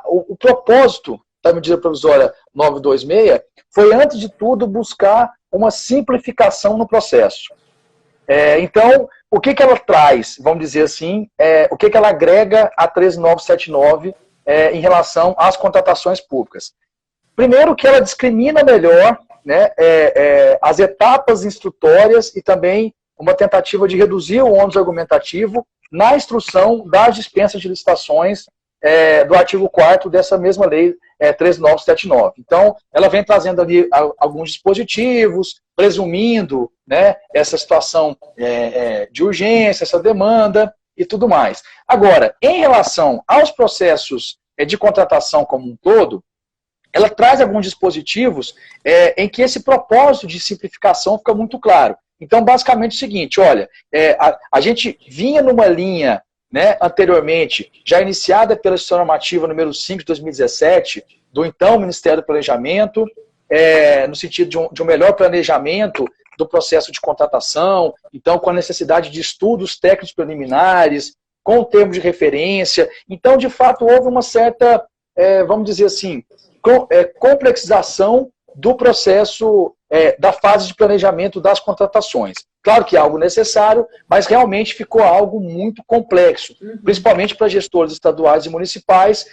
o propósito da medida provisória 926 foi, antes de tudo, buscar uma simplificação no processo. Então, o que ela traz, vamos dizer assim, o que ela agrega a 13.979 em relação às contratações públicas? Primeiro, que ela discrimina melhor, né, as etapas instrutórias e também uma tentativa de reduzir o ônus argumentativo na instrução das dispensas de licitações do artigo 4º dessa mesma lei 13.979. Então, ela vem trazendo ali alguns dispositivos, presumindo, né, essa situação de urgência, essa demanda e tudo mais. Agora, em relação aos processos de contratação como um todo, ela traz alguns dispositivos em que esse propósito de simplificação fica muito claro. Então, basicamente é o seguinte, olha, a gente vinha numa linha, né, anteriormente, já iniciada pela Instituição Normativa número 5 de 2017, do então Ministério do Planejamento, no sentido de um melhor planejamento do processo de contratação, então com a necessidade de estudos técnicos preliminares, com o termo de referência. Então, de fato, houve uma certa, vamos dizer assim, complexização do processo da fase de planejamento das contratações. Claro que é algo necessário, mas realmente ficou algo muito complexo, principalmente para gestores estaduais e municipais,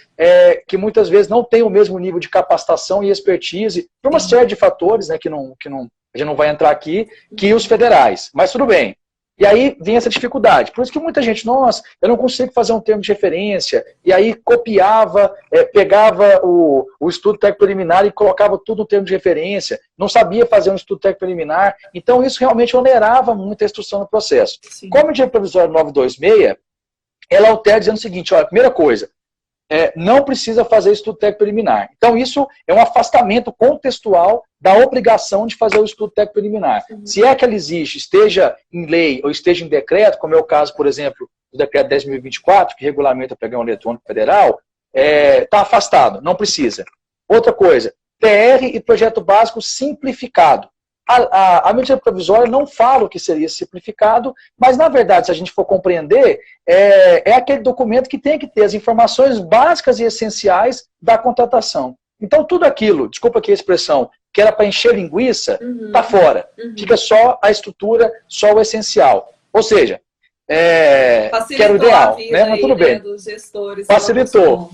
que muitas vezes não têm o mesmo nível de capacitação e expertise, por uma série de fatores, né, que a gente não vai entrar aqui, que os federais. Mas tudo bem. E aí vem essa dificuldade. Por isso que muita gente, nossa, eu não consigo fazer um termo de referência, e aí copiava, pegava o estudo técnico preliminar e colocava tudo no termo de referência, não sabia fazer um estudo técnico preliminar, então isso realmente onerava muito a instrução do processo. Sim. Como a medida provisória 926, ela altera dizendo o seguinte, olha, primeira coisa, não precisa fazer estudo técnico preliminar. Então, isso é um afastamento contextual da obrigação de fazer o estudo técnico preliminar. Se é que ela existe, esteja em lei ou esteja em decreto, como é o caso, por exemplo, do decreto 10.024, que regulamenta o pregão eletrônico federal, está afastado, não precisa. Outra coisa, TR e projeto básico simplificado. A medida provisória não fala o que seria simplificado, mas, na verdade, se a gente for compreender, é aquele documento que tem que ter as informações básicas e essenciais da contratação. Então, tudo aquilo, desculpa aqui a expressão, que era para encher linguiça, está fora. Fica só a estrutura, só o essencial. Ou seja, que era o ideal, né? Mas tudo bem. Dos gestores, facilitou.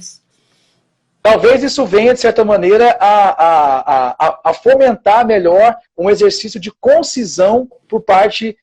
Talvez isso venha, de certa maneira, a fomentar melhor um exercício de concisão por parte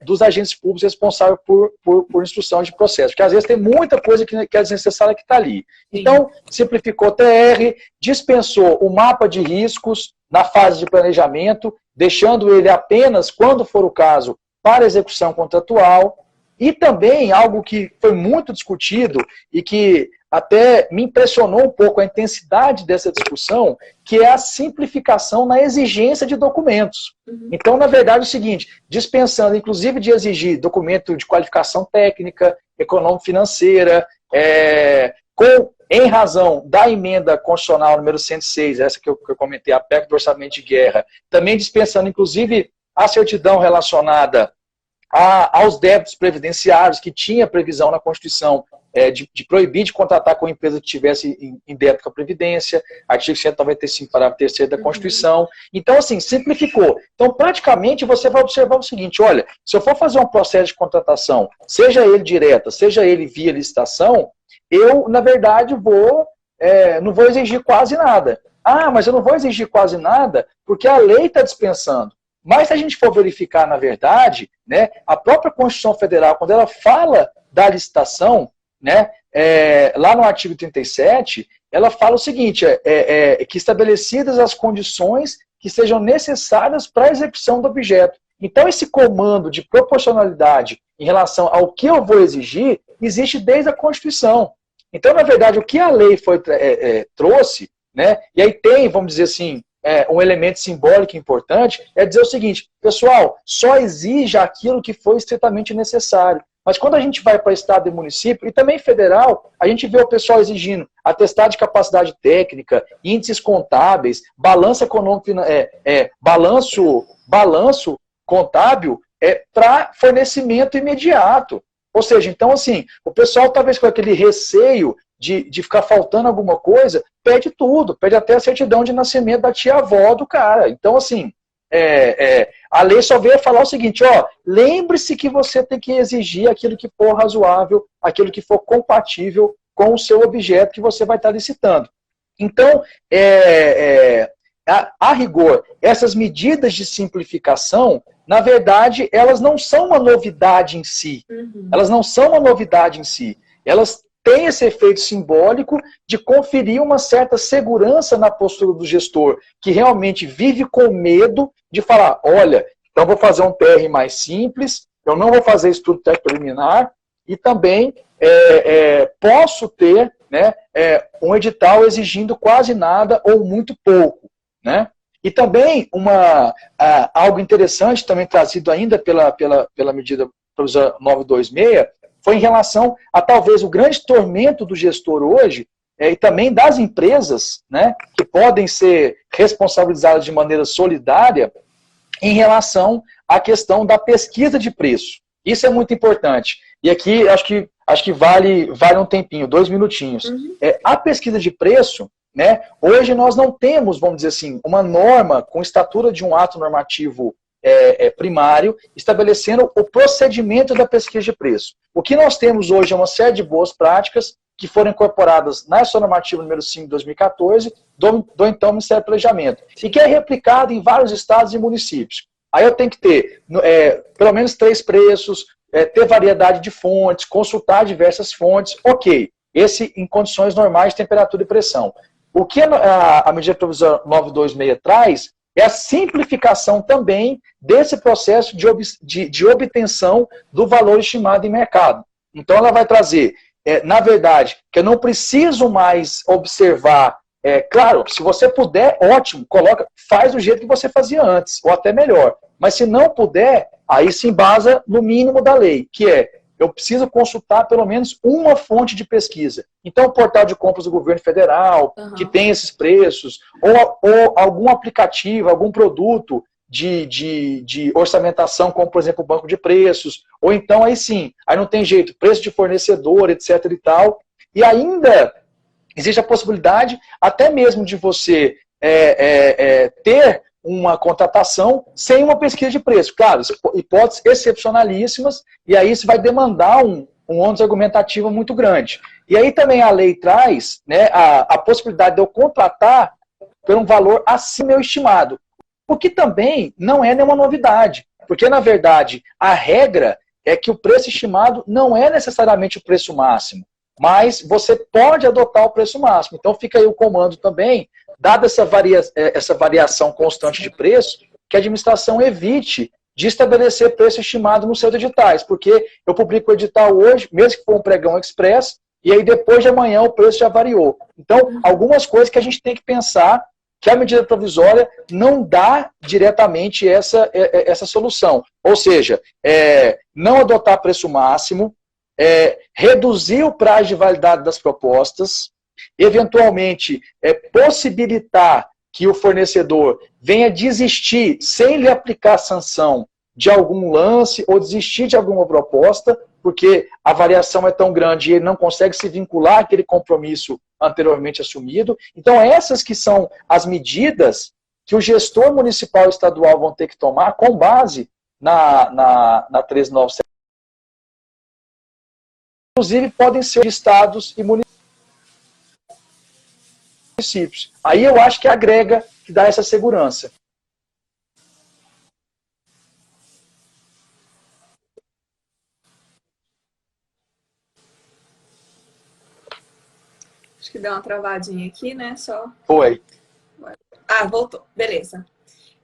dos agentes públicos responsáveis por instrução de processo. Porque às vezes tem muita coisa que é desnecessária que está ali. Então, simplificou TR, dispensou o mapa de riscos na fase de planejamento, deixando ele apenas, quando for o caso, para execução contratual. E também algo que foi muito discutido e que até me impressionou um pouco a intensidade dessa discussão, que é a simplificação na exigência de documentos. Então, na verdade, é o seguinte, dispensando, inclusive, de exigir documento de qualificação técnica, econômico-financeira, em razão da emenda constitucional número 106, essa que eu comentei, a PEC do Orçamento de Guerra, também dispensando, inclusive, a certidão relacionada aos débitos previdenciários, que tinha previsão na Constituição de proibir de contratar com empresa que tivesse em débito com a Previdência, artigo 195, parágrafo 3º da Constituição. Então, assim, simplificou. Então, praticamente, você vai observar o seguinte, olha, se eu for fazer um processo de contratação, seja ele direta, seja ele via licitação, eu, na verdade, não vou exigir quase nada. Ah, mas eu não vou exigir quase nada porque a lei está dispensando. Mas se a gente for verificar, na verdade, né, a própria Constituição Federal, quando ela fala da licitação, né, lá no artigo 37, ela fala o seguinte, que estabelecidas as condições que sejam necessárias para a execução do objeto. Então, esse comando de proporcionalidade em relação ao que eu vou exigir, existe desde a Constituição. Então, na verdade, o que a lei trouxe, né, e aí tem, vamos dizer assim, um elemento simbólico importante, é dizer o seguinte, pessoal, só exija aquilo que for estritamente necessário. Mas quando a gente vai para estado e município, e também federal, a gente vê o pessoal exigindo atestado de capacidade técnica, índices contábeis, balanço econômico, balanço contábil para fornecimento imediato. Ou seja, então assim, o pessoal talvez com aquele receio de ficar faltando alguma coisa, pede tudo, pede até a certidão de nascimento da tia-avó do cara. Então, assim, a lei só veio falar o seguinte, ó, lembre-se que você tem que exigir aquilo que for razoável, aquilo que for compatível com o seu objeto que você vai estar licitando. Então, a rigor, essas medidas de simplificação, na verdade, elas não são uma novidade em si. Elas não são uma novidade em si. Elas tem esse efeito simbólico de conferir uma certa segurança na postura do gestor, que realmente vive com medo de falar, olha, então vou fazer um TR mais simples, eu não vou fazer estudo técnico preliminar, e também posso ter, né, um edital exigindo quase nada ou muito pouco. Né? E também algo interessante, também trazido ainda pela medida provisória 926, foi em relação a talvez o grande tormento do gestor hoje, e também das empresas, né, que podem ser responsabilizadas de maneira solidária em relação à questão da pesquisa de preço. Isso é muito importante. E aqui acho que vale um tempinho, 2 minutinhos. A pesquisa de preço, né, hoje nós não temos, vamos dizer assim, uma norma com estatura de um ato normativo primário, estabelecendo o procedimento da pesquisa de preço. O que nós temos hoje é uma série de boas práticas que foram incorporadas na Ação Normativa número 5 de 2014, do então Ministério do Planejamento, e que é replicado em vários estados e municípios. Aí eu tenho que ter pelo menos 3 preços, ter variedade de fontes, consultar diversas fontes, ok. Esse em condições normais de temperatura e pressão. O que a medida provisória 926 traz é a simplificação também desse processo de obtenção do valor estimado em mercado. Então ela vai trazer, na verdade, que eu não preciso mais observar, claro, se você puder, ótimo, faz do jeito que você fazia antes, ou até melhor. Mas se não puder, aí se embasa no mínimo da lei, que eu preciso consultar pelo menos uma fonte de pesquisa. Então, o portal de compras do governo federal, que tem esses preços, ou algum aplicativo, algum produto de orçamentação, como, por exemplo, o banco de preços, ou então, aí sim, aí não tem jeito, preço de fornecedor, etc. e tal. E ainda existe a possibilidade, até mesmo de você ter uma contratação sem uma pesquisa de preço. Claro, hipóteses excepcionalíssimas, e aí isso vai demandar um ônus argumentativo muito grande. E aí também a lei traz, né, a possibilidade de eu contratar por um valor acima do meu estimado, o que também não é nenhuma novidade, porque na verdade a regra é que o preço estimado não é necessariamente o preço máximo, mas você pode adotar o preço máximo. Então fica aí o comando também, dada essa variação constante de preço, que a administração evite de estabelecer preço estimado nos seus editais, porque eu publico o edital hoje, mesmo que for um pregão express, e aí depois de amanhã o preço já variou. Então, algumas coisas que a gente tem que pensar, que a medida provisória não dá diretamente essa solução. Ou seja, não adotar preço máximo, reduzir o prazo de validade das propostas, eventualmente possibilitar que o fornecedor venha desistir sem lhe aplicar sanção de algum lance ou desistir de alguma proposta, porque a variação é tão grande e ele não consegue se vincular àquele compromisso anteriormente assumido. Então essas que são as medidas que o gestor municipal e estadual vão ter que tomar com base na 13977. Inclusive podem ser de estados e municípios. Aí eu acho que agrega, que dá essa segurança. Acho que deu uma travadinha aqui, né? Só. Foi. Ah, voltou. Beleza.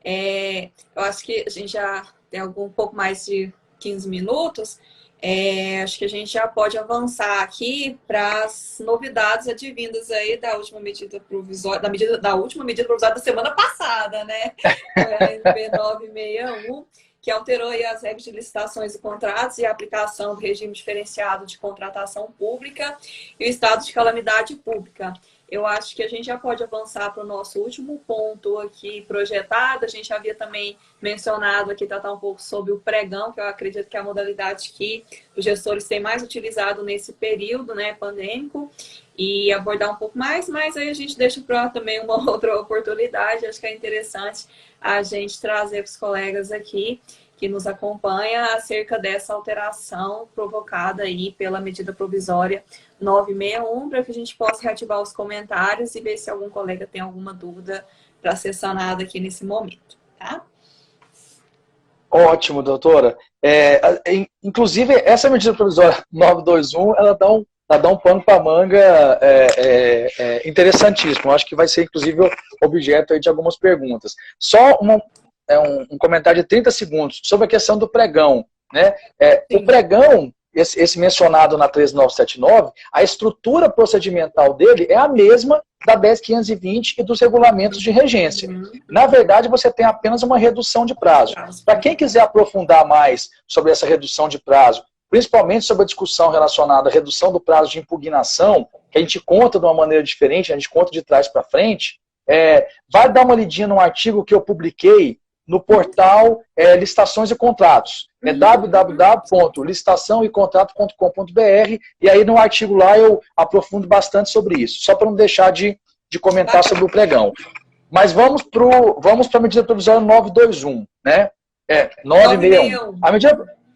Eu acho que a gente já tem um pouco mais de 15 minutos. Acho que a gente já pode avançar aqui para as novidades advindas aí da última medida provisória, da última medida provisória da semana passada, né? A NP 961, que alterou aí as regras de licitações e contratos e a aplicação do regime diferenciado de contratação pública e o estado de calamidade pública. Eu acho que a gente já pode avançar para o nosso último ponto aqui projetado. A gente havia também mencionado aqui, tratar um pouco sobre o pregão, que eu acredito que é a modalidade que os gestores têm mais utilizado nesse período, né, pandêmico, e abordar um pouco mais, mas aí a gente deixa para também uma outra oportunidade. Acho que é interessante a gente trazer para os colegas aqui que nos acompanha acerca dessa alteração provocada aí pela medida provisória 961, para que a gente possa reativar os comentários e ver se algum colega tem alguma dúvida para ser sanada aqui nesse momento, tá? Ótimo, doutora. Inclusive, essa medida provisória 921, ela dá um pano para a manga interessantíssimo. Eu acho que vai ser, inclusive, objeto aí de algumas perguntas. Só um comentário de 30 segundos sobre a questão do pregão, né? O pregão, esse mencionado na 13979, a estrutura procedimental dele é a mesma da 10520 e dos regulamentos de regência. Na verdade, você tem apenas uma redução de prazo. Para quem quiser aprofundar mais sobre essa redução de prazo, principalmente sobre a discussão relacionada à redução do prazo de impugnação, que a gente conta de uma maneira diferente, a gente conta de trás para frente, vai dar uma lidinha num artigo que eu publiquei no portal Licitações e Contratos. www.licitaçãoecontrato.com.br, e aí no artigo lá eu aprofundo bastante sobre isso, só para não deixar de comentar sobre o pregão. Mas vamos para a medida provisória 921, né? 961.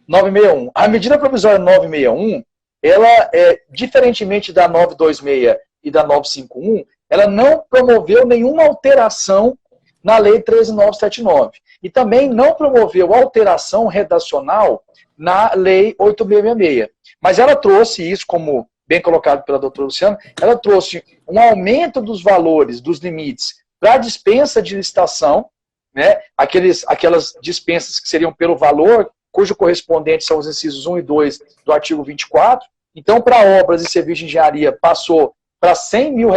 961. A medida provisória 961, ela, diferentemente da 926 e da 951, ela não promoveu nenhuma alteração na Lei 13.979. E também não promoveu alteração redacional na Lei 8.666. Mas ela trouxe isso, como bem colocado pela doutora Luciana, ela trouxe um aumento dos valores, dos limites, para a dispensa de licitação, né? Aquelas dispensas que seriam pelo valor, cujo correspondente são os incisos 1 e 2 do artigo 24. Então, para obras e serviços de engenharia, passou para R$100 mil,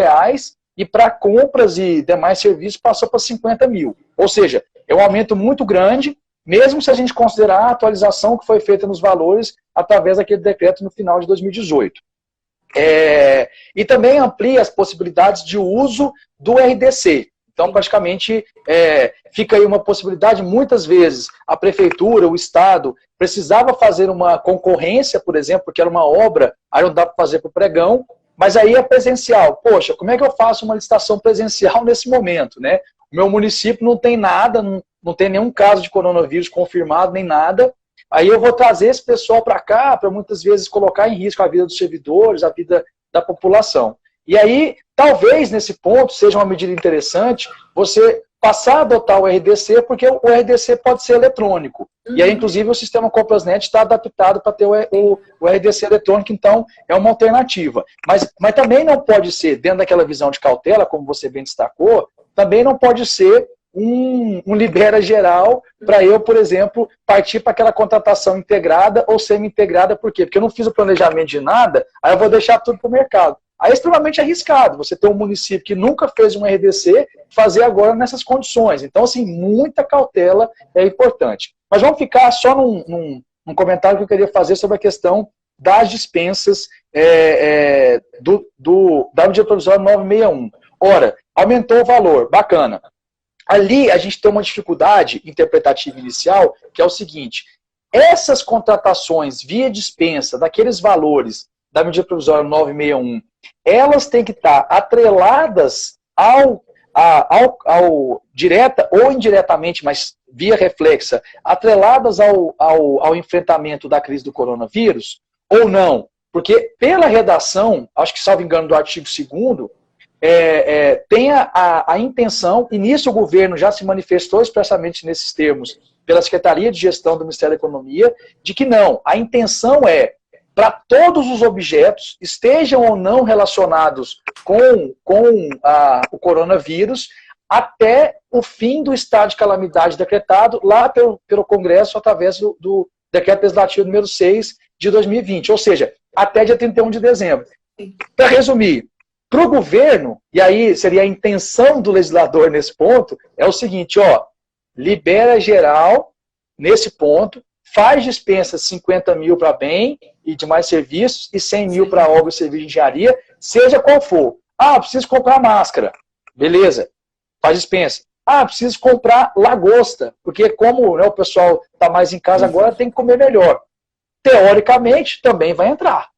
e para compras e demais serviços passou para 50 mil. Ou seja, é um aumento muito grande, mesmo se a gente considerar a atualização que foi feita nos valores através daquele decreto no final de 2018. E também amplia as possibilidades de uso do RDC. Então, praticamente, fica aí uma possibilidade, muitas vezes, a prefeitura, o Estado, precisava fazer uma concorrência, por exemplo, porque era uma obra, aí não dá para fazer para o pregão, Mas aí é presencial. Poxa, como é que eu faço uma licitação presencial nesse momento, né? O meu município não tem nada, não tem nenhum caso de coronavírus confirmado, nem nada. Aí eu vou trazer esse pessoal para cá, para muitas vezes colocar em risco a vida dos servidores, a vida da população. E aí, talvez nesse ponto seja uma medida interessante você passar a adotar o RDC, porque o RDC pode ser eletrônico. Uhum. E aí, inclusive, o sistema Compras.net está adaptado para ter o RDC eletrônico, então é uma alternativa. Mas também não pode ser, dentro daquela visão de cautela, como você bem destacou, também não pode ser um libera geral para eu, por exemplo, partir para aquela contratação integrada ou semi-integrada. Por quê? Porque eu não fiz o planejamento de nada, aí eu vou deixar tudo para o mercado. Aí é extremamente arriscado você ter um município que nunca fez um RDC, fazer agora nessas condições. Então, assim, muita cautela é importante. Mas vamos ficar só num comentário que eu queria fazer sobre a questão das dispensas da medida provisória 961. Ora, aumentou o valor, bacana. Ali a gente tem uma dificuldade interpretativa inicial, que é o seguinte: essas contratações via dispensa daqueles valores da medida provisória 961, elas têm que estar atreladas direta ou indiretamente, mas via reflexa, atreladas ao enfrentamento da crise do coronavírus, ou não? Porque pela redação, acho que salvo engano do artigo 2º, tem a intenção, e nisso o governo já se manifestou expressamente nesses termos, pela Secretaria de Gestão do Ministério da Economia, de que não, a intenção é, para todos os objetos, estejam ou não relacionados com o coronavírus, até o fim do estado de calamidade decretado lá pelo Congresso, através do Decreto Legislativo número 6 de 2020, ou seja, até dia 31 de dezembro. Para resumir, para o governo, e aí seria a intenção do legislador nesse ponto, é o seguinte, ó, libera geral nesse ponto, faz dispensa 50 mil para bem e demais serviços e 100 mil para obra e serviço de engenharia, seja qual for. Ah, preciso comprar máscara. Beleza, faz dispensa. Ah, preciso comprar lagosta, porque como, né, o pessoal está mais em casa agora, tem que comer melhor. Teoricamente, também vai entrar.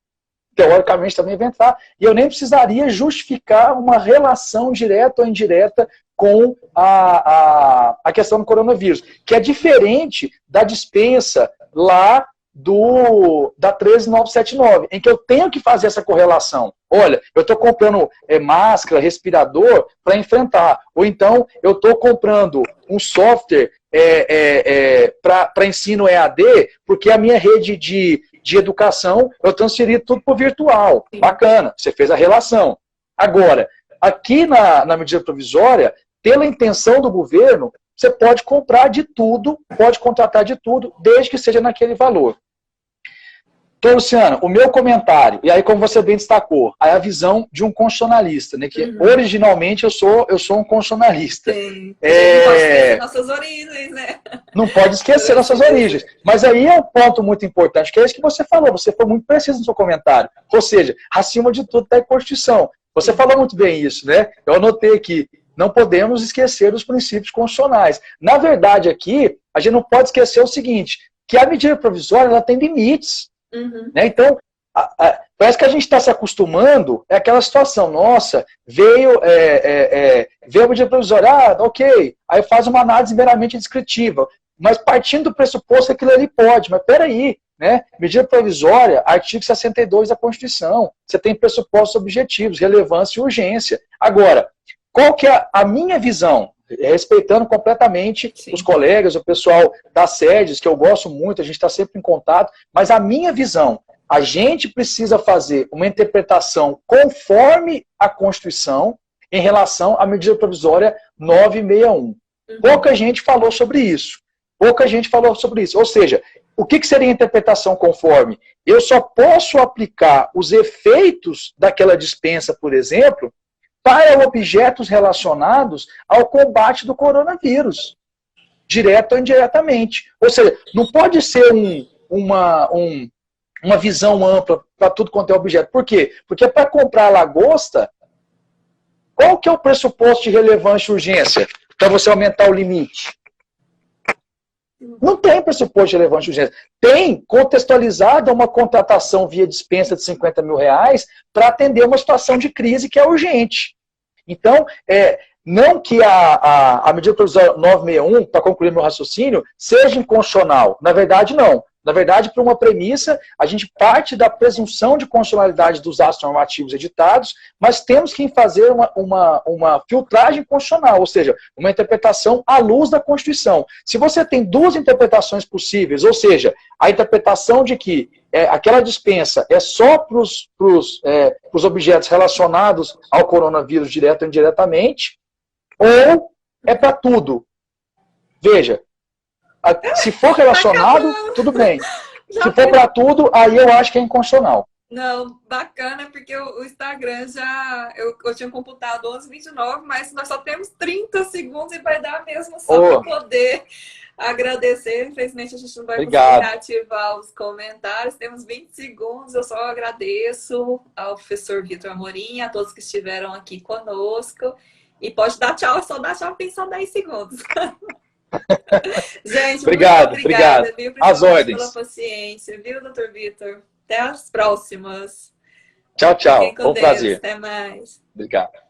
Teoricamente também vai entrar. E eu nem precisaria justificar uma relação direta ou indireta com a questão do coronavírus, que é diferente da dispensa lá da 13979, em que eu tenho que fazer essa correlação. Olha, eu estou comprando máscara, respirador para enfrentar. Ou então eu estou comprando um software para ensino EAD, porque a minha rede de educação, eu transferi tudo para o virtual. Sim. Bacana, você fez a relação. Agora, aqui na medida provisória, pela intenção do governo, você pode comprar de tudo, pode contratar de tudo, desde que seja naquele valor. Então, Luciana, o meu comentário, e aí como você bem destacou, é a visão de um constitucionalista, né, que originalmente eu sou um constitucionalista. Sim. Não pode esquecer nossas origens, né? Não pode esquecer nossas origens. Mas aí é um ponto muito importante, que é isso que você falou, você foi muito preciso no seu comentário. Ou seja, acima de tudo está a Constituição. Você falou muito bem isso, né? Eu anotei aqui, não podemos esquecer dos princípios constitucionais. Na verdade, aqui, a gente não pode esquecer o seguinte, que a medida provisória ela tem limites. Né? Então, parece que a gente está se acostumando, é aquela situação, nossa, veio a medida provisória, ok, aí faz uma análise meramente descritiva, mas partindo do pressuposto que aquilo ali pode, mas peraí, né? Medida provisória, artigo 62 da Constituição, você tem pressupostos objetivos, relevância e urgência. Agora, qual que é a minha visão? Respeitando completamente os colegas, o pessoal das sedes, que eu gosto muito, a gente está sempre em contato, mas a minha visão, a gente precisa fazer uma interpretação conforme a Constituição em relação à medida provisória 961. Pouca gente falou sobre isso. Ou seja, o que seria a interpretação conforme? Eu só posso aplicar os efeitos daquela dispensa, por exemplo, para objetos relacionados ao combate do coronavírus, direto ou indiretamente. Ou seja, não pode ser uma visão ampla para tudo quanto é objeto. Por quê? Porque para comprar lagosta, qual que é o pressuposto de relevância e urgência para você aumentar o limite? Não tem pressuposto de relevante urgência. Tem contextualizada uma contratação via dispensa de 50 mil reais para atender uma situação de crise que é urgente. Então, não que a medida provisória 961, para concluir meu raciocínio, seja inconstitucional. Na verdade, não. Na verdade, por uma premissa, a gente parte da presunção de constitucionalidade dos atos normativos editados, mas temos que fazer uma filtragem constitucional, ou seja, uma interpretação à luz da Constituição. Se você tem duas interpretações possíveis, ou seja, a interpretação de que aquela dispensa é só para os objetos relacionados ao coronavírus direto ou indiretamente, ou é para tudo. Veja, se for relacionado, tudo bem. Se for para tudo, aí eu acho que é inconstitucional. Não, bacana, porque o Instagram já... Eu tinha computado 11h29, mas nós só temos 30 segundos e vai dar mesmo só para poder agradecer. Infelizmente, a gente não vai conseguir ativar os comentários. Temos 20 segundos. Eu só agradeço ao professor Vitor Amorim, a todos que estiveram aqui conosco. E pode dar tchau, só dar tchau, tem só 10 segundos. Gente, obrigado, muito obrigada, viu? As ordens. Pela paciência, viu, doutor Vitor? Até as próximas. Tchau, tchau. Foi um prazer. Até mais. Obrigado.